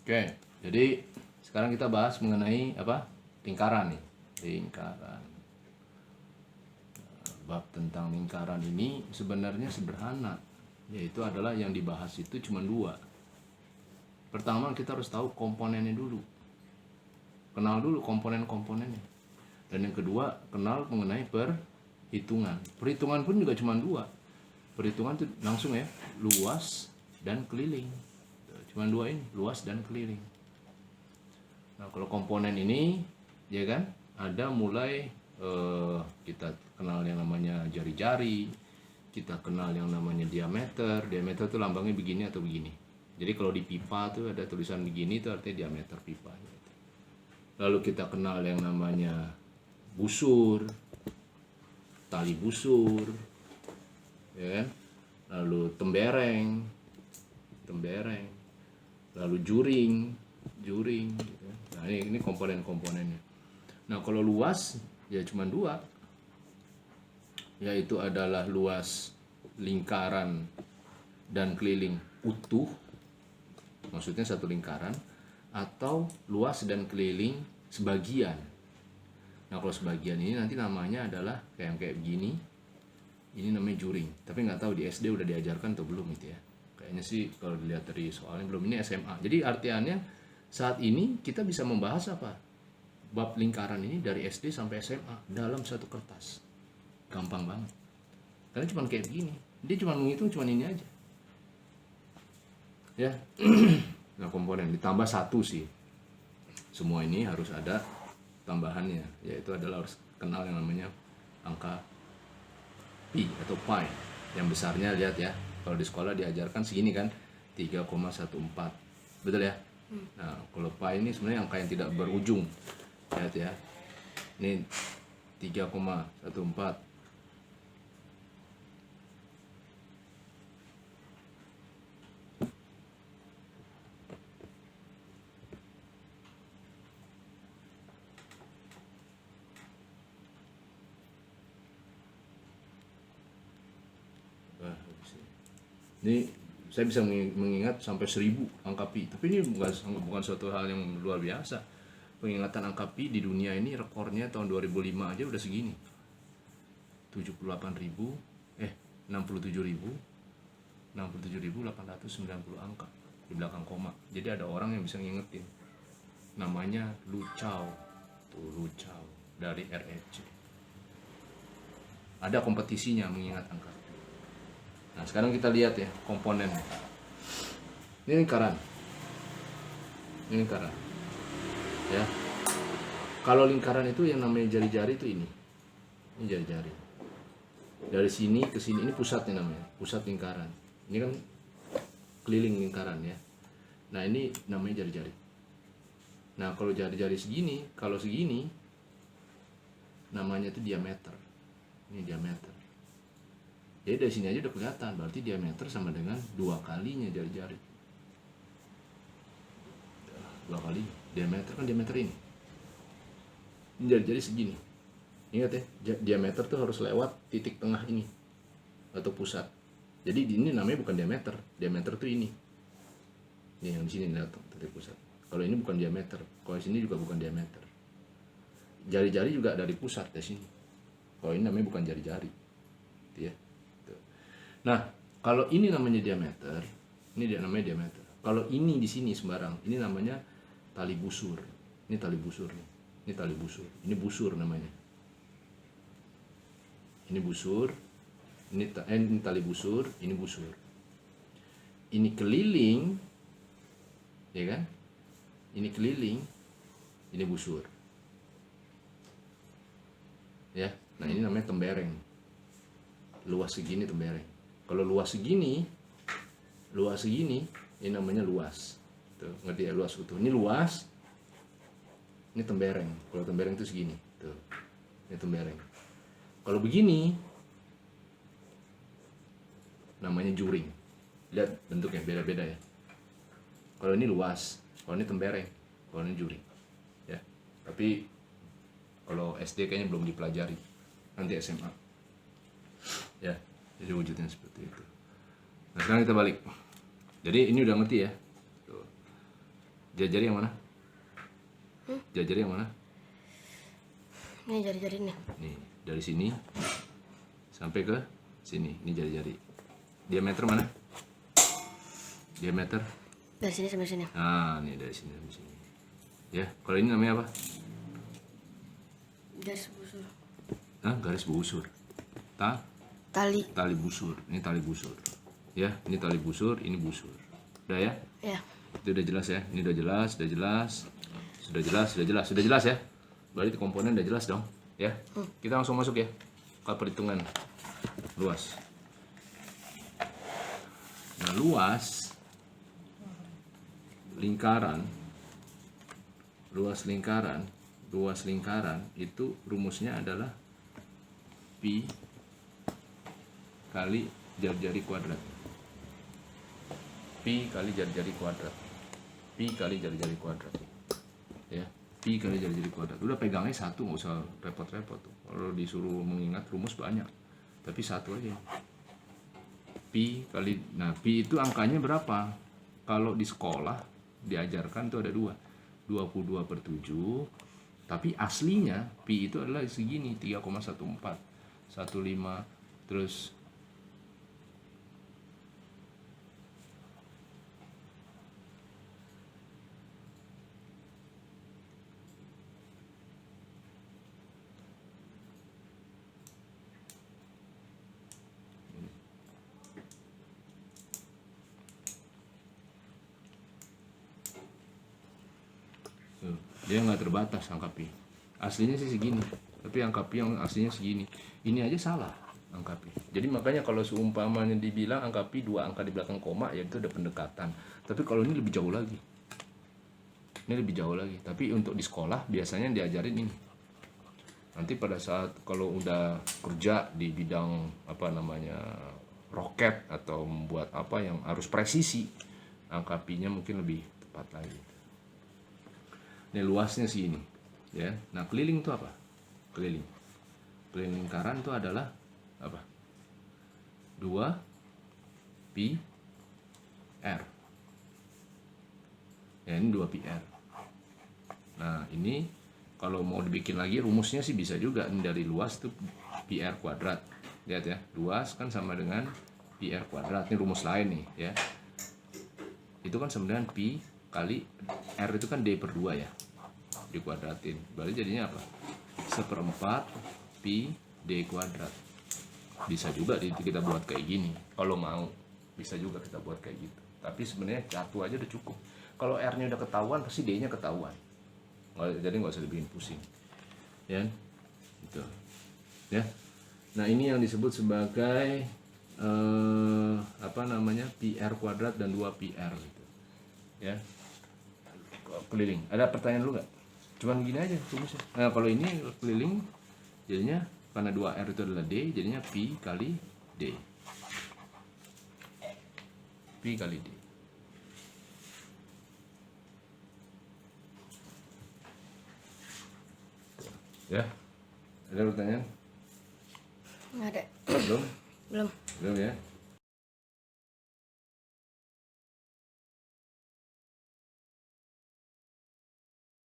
Oke, jadi sekarang kita bahas mengenai apa? Lingkaran nih. Lingkaran. Bab tentang lingkaran ini sebenarnya sederhana, yaitu adalah yang dibahas itu cuma dua. Pertama kita harus tahu komponennya dulu. Kenal dulu komponen-komponennya. Dan yang kedua, kenal mengenai perhitungan. Perhitungan pun juga cuma dua. Perhitungan itu langsung ya, luas dan keliling. Cuma dua ini, luas dan keliling. Nah, kalau komponen ini, ya kan, ada mulai kita kenal yang namanya jari-jari, kita kenal yang namanya diameter. Diameter itu lambangnya begini atau begini. Jadi kalau di pipa tuh ada tulisan begini, itu artinya diameter pipa. Lalu kita kenal yang namanya busur, tali busur, ya kan? Lalu tembereng, lalu juring, gitu. Nah ini komponen-komponennya. Nah kalau luas ya cuma dua, yaitu adalah luas lingkaran dan keliling utuh, maksudnya satu lingkaran, atau luas dan keliling sebagian. Nah kalau sebagian ini nanti namanya adalah kayak begini, ini namanya juring. Tapi nggak tahu di SD udah diajarkan atau belum itu ya. Kayaknya sih kalau dilihat dari soalnya belum, ini SMA. Jadi artiannya saat ini kita bisa membahas apa? Bab lingkaran ini dari SD sampai SMA dalam satu kertas. Gampang banget. Karena cuma kayak begini. Dia cuma menghitung cuma ini aja. Ya. Nah, komponen ditambah satu sih. Semua ini harus ada tambahannya, yaitu adalah harus kenal yang namanya angka pi atau pi. Yang besarnya lihat ya. Kalau di sekolah diajarkan segini kan, 3,14. Betul ya? Nah, kalau pi ini sebenarnya angka yang tidak berujung. Lihat ya. Ini 3,14. Ini saya bisa mengingat sampai 1000 angka pi. Tapi ini bukan suatu hal yang luar biasa. Pengingatan angka pi di dunia ini rekornya tahun 2005 aja udah segini. 67.890 angka di belakang koma. Jadi ada orang yang bisa ngingetin. Namanya Lu Chao. Tuh Lu Chao dari RFC. Ada kompetisinya mengingat angka. Nah, sekarang kita lihat ya komponen. Ini lingkaran. Ya. Kalau lingkaran itu yang namanya jari-jari itu ini. Ini jari-jari. Dari sini ke sini ini pusatnya namanya, pusat lingkaran. Ini kan keliling lingkaran ya. Nah, ini namanya jari-jari. Nah, kalau jari-jari segini, kalau segini namanya itu diameter. Ini diameter. Jadi dari sini aja udah kelihatan, berarti diameter sama dengan 2 kalinya jari-jari. 2 kali diameter kan diameter ini. Ini jari-jari segini. Ingat ya, diameter tuh harus lewat titik tengah ini atau pusat. Jadi ini namanya bukan diameter. Diameter tuh ini. Ini yang di sini lihat titik pusat. Kalau ini bukan diameter, kalau di sini juga bukan diameter. Jari-jari juga dari pusat ke sini. Kalau ini namanya bukan jari-jari. Gitu ya. Nah, kalau ini namanya diameter, ini dia namanya diameter. Kalau ini di sini sembarang, ini namanya tali busur. Ini tali busur nih. Ini tali busur. Ini busur namanya. Ini busur. Ini tali busur, ini busur. Ini keliling, ya kan? Ini keliling, ini busur. Ya, nah ini namanya tembereng. Luas segini tembereng. Kalau luas segini, ini namanya luas. Tuh, ngerti ya, luas utuh. Ini luas, ini tembereng. Kalau tembereng itu segini. Tuh, ini tembereng. Kalau begini, namanya juring. Lihat bentuknya beda-beda ya. Kalau ini luas, kalau ini tembereng, kalau ini juring. Ya, tapi kalau SD kayaknya belum dipelajari. Nanti SMA. Ya. Jadi wujudnya seperti itu. Nah sekarang kita balik. Jadi ini udah ngerti ya. Tuh. Jari yang mana? Jari yang mana? Ini jari-jari nih. Nih, dari sini sampai ke sini. Ini jari-jari. Diameter mana? Diameter? Dari sini sampai sini. Nah, nih dari sini sampai sini. Ya, kalau ini namanya apa? Garis busur. Garis busur. Tali. Tali busur. Ini tali busur. Ya, ini tali busur, ini busur. Udah ya? Ya. Itu udah jelas ya. Ini udah jelas, sudah jelas. Sudah jelas ya. Berarti komponen udah jelas dong, ya. Kita langsung masuk ya ke perhitungan luas. Nah, luas lingkaran itu rumusnya adalah pi kali jari-jari kuadrat. Pi kali jari-jari kuadrat. Ya, pi kali jari-jari kuadrat. Udah pegangnya satu, nggak usah repot-repot tuh. Kalau disuruh mengingat rumus banyak, tapi satu aja. Pi kali, nah pi itu angkanya berapa? Kalau di sekolah diajarkan itu ada 22/7, tapi aslinya pi itu adalah segini, 3,14 15, terus dia nggak terbatas angka pi. Aslinya sih segini, tapi angka pi yang aslinya segini. Ini aja salah angka pi. Jadi makanya kalau seumpamanya dibilang angka pi 2 angka di belakang koma, ya itu udah pendekatan. Tapi kalau ini lebih jauh lagi. Tapi untuk di sekolah biasanya diajarin ini. Nanti pada saat kalau udah kerja di bidang roket atau membuat apa yang harus presisi, angka pi-nya mungkin lebih tepat lagi. Ini luasnya segini, ya. Nah, keliling itu apa? Keliling lingkaran itu adalah apa? 2 pi r. Ya, ini 2 pi r. Nah, ini kalau mau dibikin lagi rumusnya sih bisa juga. Ini dari luas itu pi r kuadrat. Lihat ya, luas kan sama dengan pi r kuadrat. Ini rumus lain nih, ya. Itu kan sama dengan pi kali r itu kan d/2 ya, dikuadratin, berarti jadinya apa? 1/4 pi d kuadrat. Bisa juga kita buat kayak gini, kalau mau bisa juga kita buat kayak gitu, tapi sebenarnya satu aja udah cukup. Kalau r nya udah ketahuan pasti d nya ketahuan, jadi nggak usah dibikin pusing, ya gitu ya. Nah, ini yang disebut sebagai pi r kuadrat dan 2 pi r gitu. Ya, keliling. Ada pertanyaan lu nggak? Cuman gini aja rumusnya. Nah, kalau ini keliling jadinya karena 2R itu adalah D, jadinya pi kali D. Pi kali D. Ya. Ada pertanyaan? Nggak ada. Belum? Belum. Belum ya?